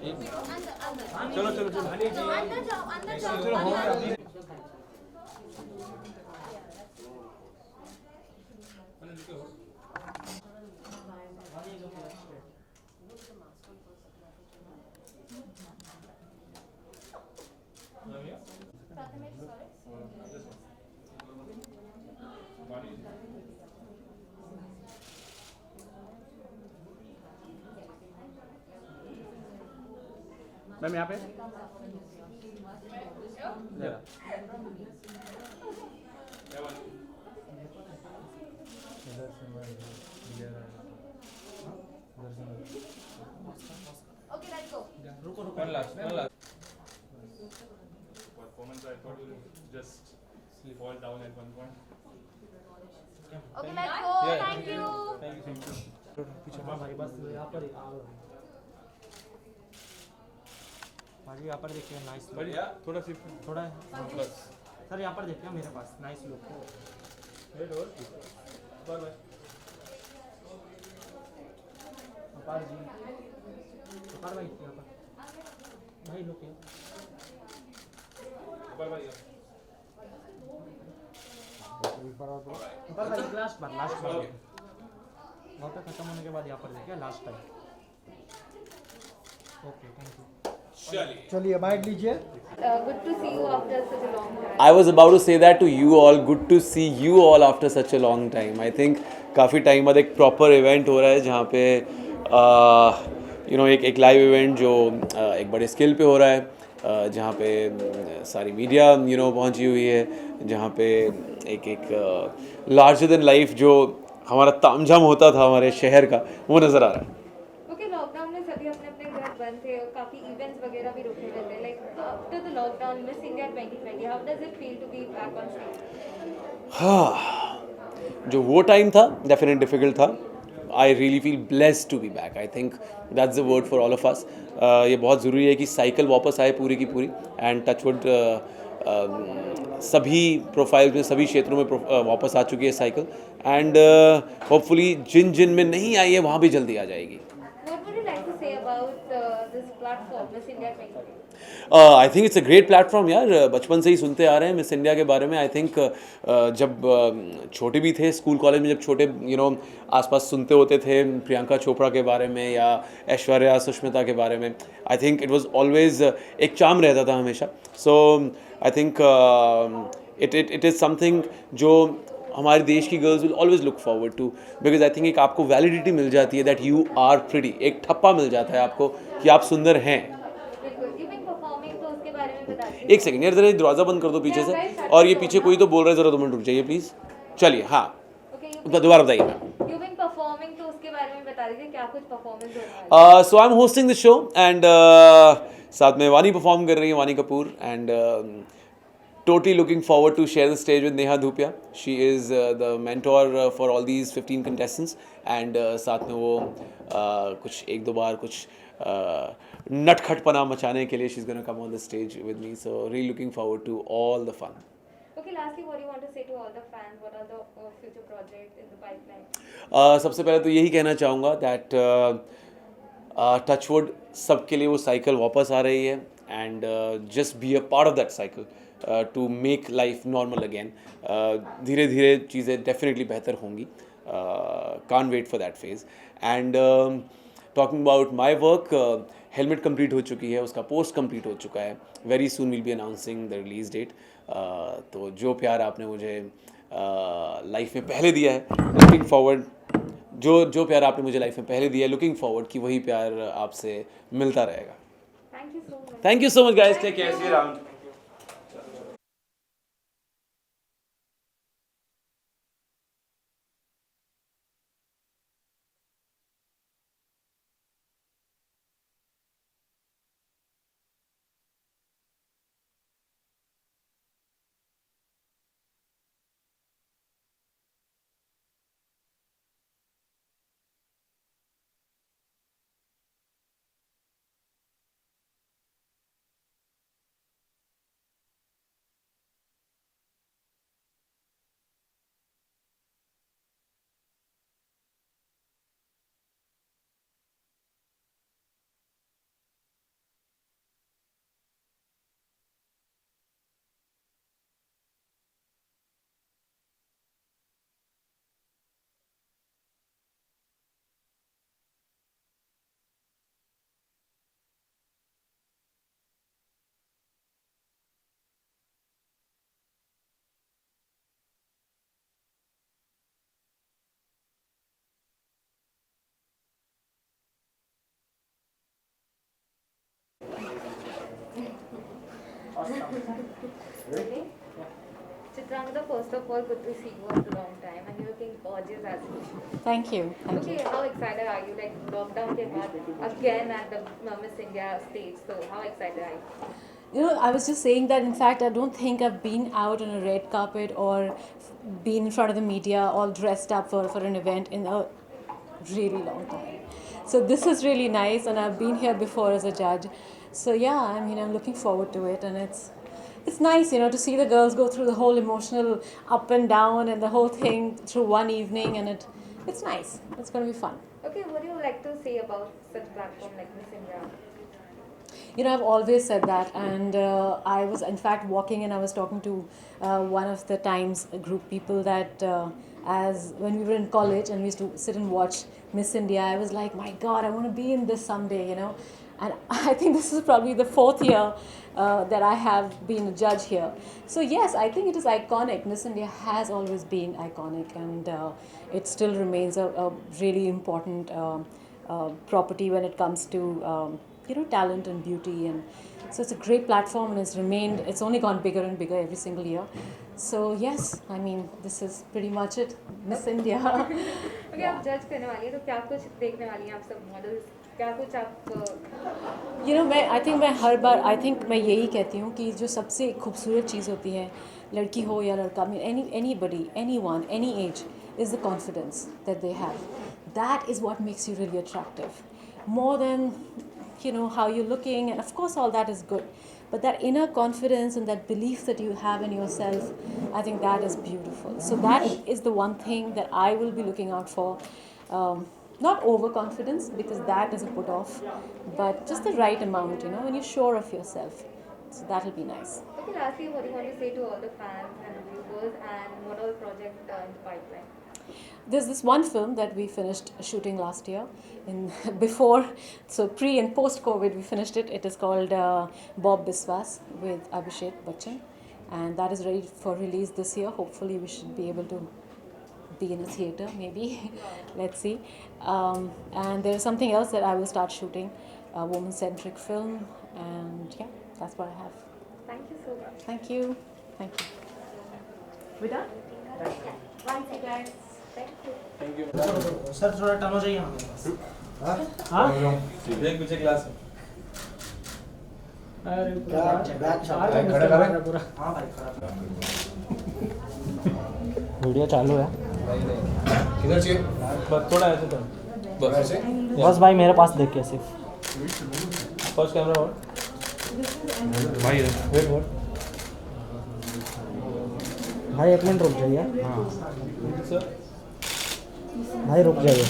चलो चलो चलो अंदर जाओ अंदर जाओ। मैम यहाँ पे ओके लेट्स गो। रुको रुको one last performance. I thought you'll just fall down at one point. Okay, let's go. Thank you. Thank you. पीछे भाई बस यहाँ पर भाई यहाँ पर देखिए नाइस बढ़िया थोड़ा सी थोड़ा बस सर यहाँ पर देखिए मेरे पास नाइस लुक है वेट और पर अपार जी अपार भाई यहाँ पर भाई लुक है अपार भाई लास्ट बार वहाँ पे खत्म होने के बाद यहाँ पर देखिए last time okay thank you चलिए बाइट लीजिए Good to see you after such a long time. I was about to say that to you all. Good to see you all after such a long time. I think काफ़ी time बाद एक proper event हो रहा है जहाँ पे एक live event जो एक बड़े स्केल पे हो रहा है जहाँ पे सारी मीडिया पहुँची हुई है जहाँ पे एक लार्जर देन लाइफ जो हमारा तामझाम होता था हमारे शहर का वो नज़र आ रहा है. Okay, लॉकडाउन में सभी अपने अपने घर बंद थे और काफी इवेंट्स वगैरह भी रुके हुए थे. Like after the lockdown, Miss India 2020, how does it feel to be back on stage? हाँ जो वो टाइम था डेफिनेट डिफिकल्ट था. I really feel blessed to be back. I think that's the word for all of us. ये बहुत ज़रूरी है कि साइकिल वापस आए पूरी की पूरी एंड टचवुड सभी प्रोफाइल्स में सभी क्षेत्रों में वापस आ चुकी है साइकिल एंड होपफुली जिन जिन में नहीं आई है वहाँ भी जल्दी आ जाएगी. What would you like to say about this platform, Miss India 2020? I think it's a great platform यार. बचपन से ही सुनते आ रहे हैं मिस इंडिया के बारे में. आई थिंक जब छोटे भी थे स्कूल कॉलेज में जब छोटे आसपास सुनते होते थे प्रियंका चोपड़ा के बारे में या ऐश्वर्या सुष्मिता के बारे में. I think it was always एक चार्म रहता था हमेशा. So I think it is something जो हमारे देश की girls will always look forward to because I think एक आपको वैलिडिटी मिल जाती है दैट यू आर प्रिटी. एक ठप्पा मिल जाता है आपको कि आप सुंदर हैं. एक सेकंड यार, जरा दरवाज़ा बंद कर दो पीछे से. और ये पीछे कोई तो बोल रहा है, ज़रा 2 मिनट रुक जाइए प्लीज़. चलिए हाँ दोबारा बताइए ma'am. So I am hosting this show and साथ में वानी परफॉर्म कर रही है, वानी Kapoor. And totally looking forward to share the stage with Neha Dhupia. She is the mentor for all these 15 contestants and साथ में वो कुछ एक दो बार कुछ नटखटपना मचाने के लिए she's gonna come on the stage with me. So really looking forward to all the fun. Okay, lastly, what do you want to say to all the fans? What are the future projects in the pipeline? सबसे पहले तो यही कहना चाहूँगा that touchwood सबके लिए वो cycle वापस आ रही है and just be a part of that cycle. To make life normal again. धीरे धीरे चीज़ें डेफिनेटली बेहतर होंगी. Can wait for that phase. And talking about my work, Helmet complete हो चुकी है, उसका पोस्ट कंप्लीट हो चुका है. Very soon will be announcing the release date. तो जो प्यार आपने मुझे लाइफ में पहले दिया है, लुकिंग फॉरवर्ड जो प्यार आपने मुझे लाइफ में पहले दिया है, लुकिंग फॉरवर्ड कि वही प्यार आपसे मिलता रहेगा. Thank you so much guys. Take care. See you around. Okay. Chitrangada, first of all, good to see you after a long time, and you're looking gorgeous as usual. Thank you. Thank you. Okay, how excited are you? Like lockdown came back again at the Miss India stage. So how excited are you? You know, I was just saying that in fact, I don't think I've been out on a red carpet or been in front of the media all dressed up for an event in a really long time. So this is really nice, and I've been here before as a judge. So yeah, I mean, I'm looking forward to it, and it's nice, you know, to see the girls go through the whole emotional up and down and the whole thing through one evening, and it's nice. It's going to be fun. Okay, what do you like to say about such platform like Miss India? You know, I've always said that, and I was in fact walking and I was talking to one of the Times group people that as when we were in college and we used to sit and watch Miss India, I was like, my God, I want to be in this someday, you know. And I think this is probably the 4th year that I have been a judge here. So yes, I think it is iconic. Miss India has always been iconic, and it still remains a really important property when it comes to you know, talent and beauty. And so it's a great platform, and it's only gone bigger and bigger every single year. So yes, I mean, this is pretty much it, Miss India. Okay, आप जज करने वाली हैं तो क्या कुछ देखने वाली हैं आप सब मॉडल्स, क्या कुछ आप You know, I think मैं यही कहती हूँ कि जो सबसे खूबसूरत चीज़ होती है, लड़की हो या लड़का, I mean, anybody, anyone, any age, is the confidence that they have. That is what makes you really attractive, more than, you know, how you're looking, and of course all that is good, but that inner confidence and that belief that you have in yourself, I think that is beautiful. So that is the one thing that I will be looking out for. Not overconfidence, because that is a put off, but just the right amount, you know, when you're sure of yourself. So that'll be nice. Okay, lastly, what do you want to say to all the fans and viewers, and what all project in the pipeline? There's this one film that we finished shooting last year, so pre and post COVID we finished it. It is called Bob Biswas with Abhishek Bachchan, and that is ready for release this year. Hopefully we should be able to be in a theatre, maybe. Let's see. And there's something else that I will start shooting, a woman-centric film, and yeah, that's what I have. Thank you so much. Thank you. Thank you. We done? Once again, thank you. Sir थोड़ा turn हो जाइए हमारे पास। हाँ एक पीछे class है। अरे पूरा हाँ भाई खड़ा वीडियो चालू है किधर से? बस थोड़ा ऐसे तो बस बस भाई मेरे पास देख के सिर्फ फर्स्ट कैमरा और भाई वेट भाई 1 मिनट रुक जाइए। हाँ सर भाई रुक जाइए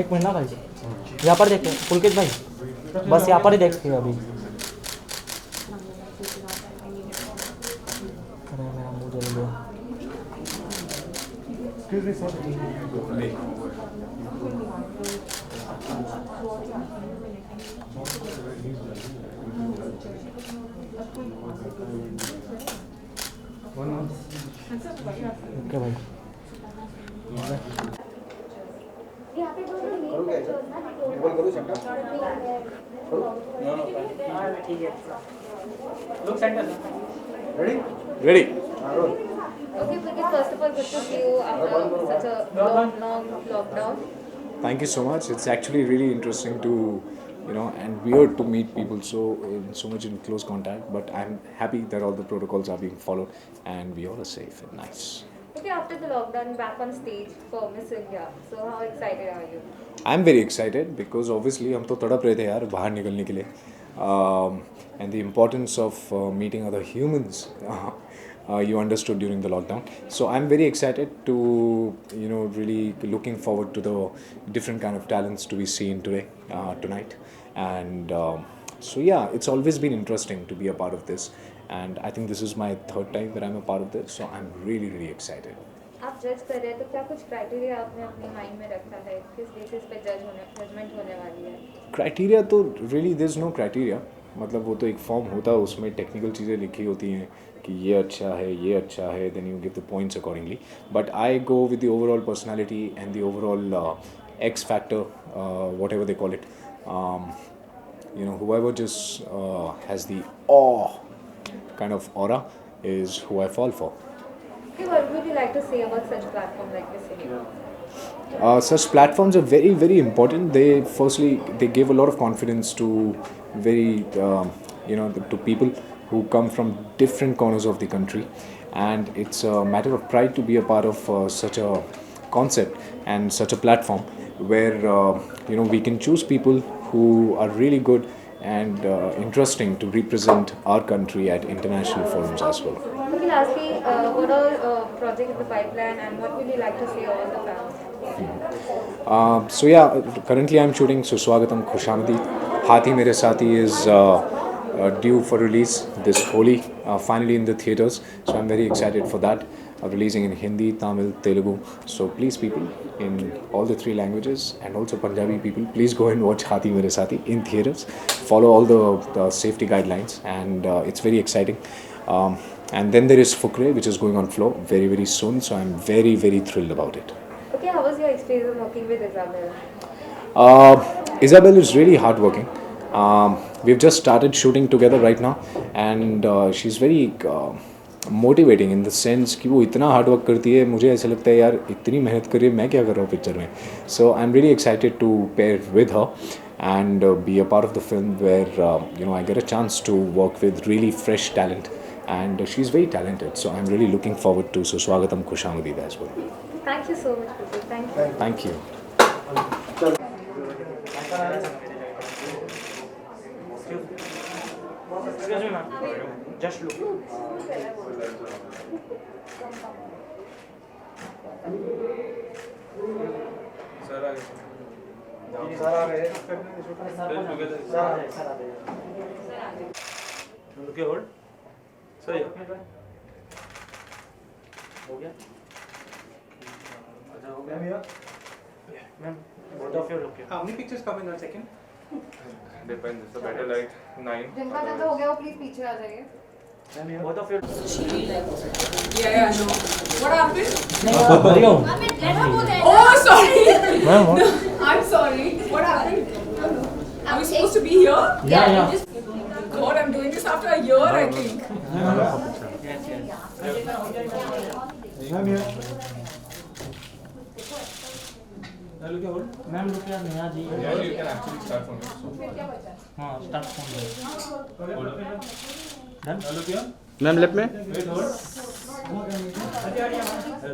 1 मिनट ना भाई, यहाँ पर देखिए पुलकित भाई, बस यहाँ पर ही देखिए अभी। अरे मेरा मुँह जल गया। ओके भाई यहाँ पे ठीक है look centre Ready? Okay, Pulkit, first of all, good to see you after such a long lockdown. Thank you so much. It's actually really interesting to, you know, and weird to meet people so much in close contact. But I'm happy that all the protocols are being followed and we all are safe and nice. Okay, after the lockdown, back on stage for Miss India. So how excited are you? I'm very excited because obviously हम तो तड़प रहे थे यार बाहर निकलने के लिए, and the importance of meeting other humans. You understood during the lockdown. So I'm very excited to, you know, really looking forward to the different kind of talents to be seen today, tonight. And so yeah, it's always been interesting to be a part of this. And I think this is my 3rd time that I'm a part of this. So I'm really, really excited. आप जज कर रहे हैं तो क्या कुछ criteria आपने अपने माइंड में रखा है किस बेसिस पे जजमेंट होने वाली है? क्राइटेरिया तो really there is no criteria, मतलब वो तो एक फॉर्म होता है, उसमें टेक्निकल चीज़ें लिखी होती हैं कि ये अच्छा है, then you give the points accordingly. But I go with the overall personality and the overall X factor, whatever they call it. whoever just has the awe kind of aura is who I fall for. Okay, what would you like to say about such platform like Miss India? Such platforms are very, very important. They give a lot of confidence to very to people who come from different corners of the country, and it's a matter of pride to be a part of such a concept and such a platform where we can choose people who are really good and interesting to represent our country at international forums as well. Okay, lastly, what are projects in the pipeline and what would you like to say about the fans? So yeah, currently I'm shooting Suswagatam Khushamdi. Hathi Mere Saathi is due for release this Holi, finally in the theatres. So I'm very excited for that. Releasing in Hindi, Tamil, Telugu. So please, people in all the three languages and also Punjabi people, please go and watch Hathi Mere Saathi in theatres. Follow all the safety guidelines, and it's very exciting. And then there is Fukre, which is going on floor very, very soon. So I'm very, very thrilled about it. Okay, how was your experience working with Isabel? Isabel is really hardworking. We've just started shooting together right now, and she's very motivating in the sense कि वो इतना hard work करती है, मुझे ऐसा लगता है यार इतनी मेहनत कर रही है, मैं क्या कर रहा हूँ पिक्चर में. So I'm really excited to pair with her and be a part of the film where I get a chance to work with really fresh talent, and she's very talented. So I'm really looking forward to Suswagatam Khushamdi as well. Thank you so much, Prabhu. Thank you. Thank you. Excuse me, ma'am. Just look. Okay, hold. सही हो गया. अच्छा हो गया भैया. Ma'am, both of you look here. How many pictures come in 1 second? Depends. It's a better like 9. जिनका ज्यादा हो गया वो प्लीज पीछे आ जाइए. Ma'am, both of you. Yeah, I know. What happened? नहीं Oh, sorry. Ma'am No, I'm sorry. What happened? Are we supposed to be here? yeah. God, I'm doing this after a year, I think. Ma'am रुक यार Neha ji. Yeah, you can actually start from here. हाँ start phone done. Ma'am left में.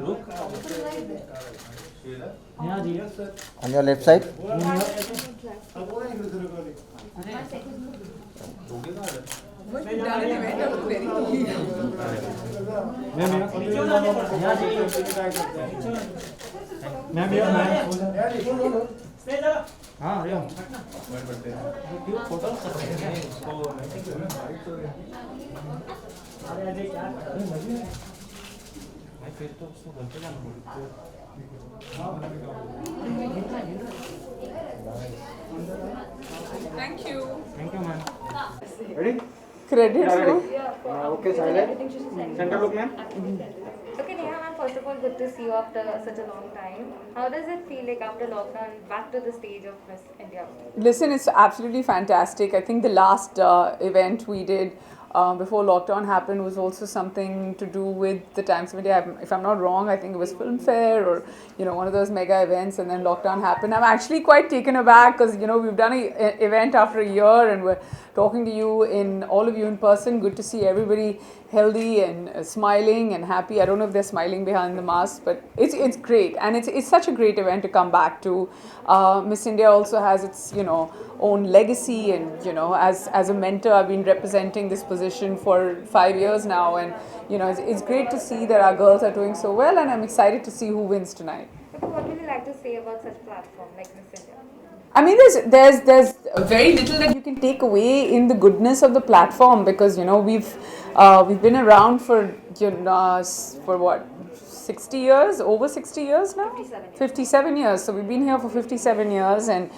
रुक Neha ji. On your left side. But we've done an event that was very Neha ji. Ma'am हाँ अरे क्यों photo कर रहे हैं इसको. मैं फिर तो उसको घर पे जाना पड़ेगा. Thank you. Thank you ma'am. Credit. Okay, silent. Center look, ma'am. Okay, Neha ma'am, first of all, good to see you after such a long time. How does it feel like after lockdown, back to the stage of Miss India? Listen, it's absolutely fantastic. I think the last event we did before lockdown happened was also something to do with the Times of India. If I'm not wrong, I think it was Film Fair or one of those mega events, and then lockdown happened. I'm actually quite taken aback because we've done an event after a year and we're talking to you all of you in person. Good to see everybody healthy and smiling and happy. I don't know if they're smiling behind the mask, but it's great, and it's such a great event to come back to. Miss India also has its own legacy, and as a mentor, I've been representing this position for 5 years now, and it's great to see that our girls are doing so well, and I'm excited to see who wins tonight. Okay, what would you like to say about such platform like Miss India? I mean, there's very little that you can take away in the goodness of the platform, because we've been around for what, 60 years, over 60 years now. 57 years. So we've been here for 57 years, and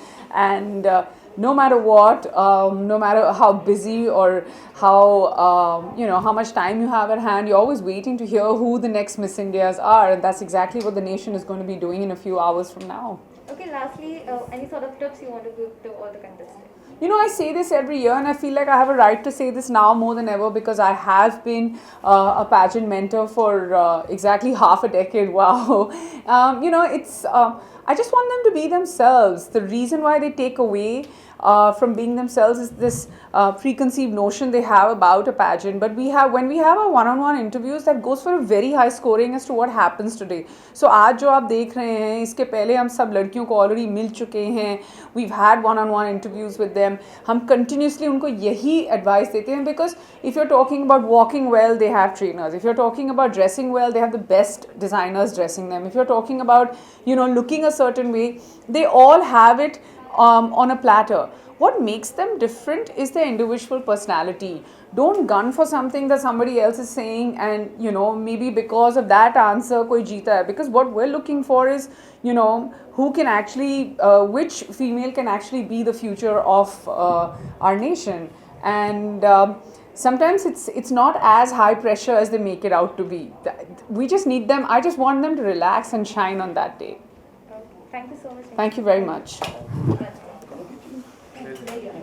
no matter what, no matter how busy or how much time you have at hand, you're always waiting to hear who the next Miss Indias are, and that's exactly what the nation is going to be doing in a few hours from now. Okay, lastly, any sort of tips you want to give to all the contestants? You know, I say this every year, and I feel like I have a right to say this now more than ever because I have been a pageant mentor for exactly half a decade. Wow. You know, it's, I just want them to be themselves. The reason why they take away from being themselves is this preconceived notion they have about a pageant. But when we have our one-on-one interviews, that goes for a very high scoring as to what happens today. So आज जो आप देख रहे हैं, इसके पहले हम सब लड़कियों को already मिल चुके हैं. We've had one-on-one interviews with them. हम continuously उनको यही advice देते हैं because if you're talking about walking well, they have trainers. If you're talking about dressing well, they have the best designers dressing them. If you're talking about, you know, looking a certain way, they all have it on a platter. What makes them different is their individual personality. Don't gun for something that somebody else is saying and, you know, maybe because of that answer koi jeeta hai. Because what we're looking for is, you know, who can actually, which female can actually be the future of our nation. And sometimes it's not as high pressure as they make it out to be. We just need them, I just want them to relax and shine on that day. Thank you so much. Thank you very much. Thank you.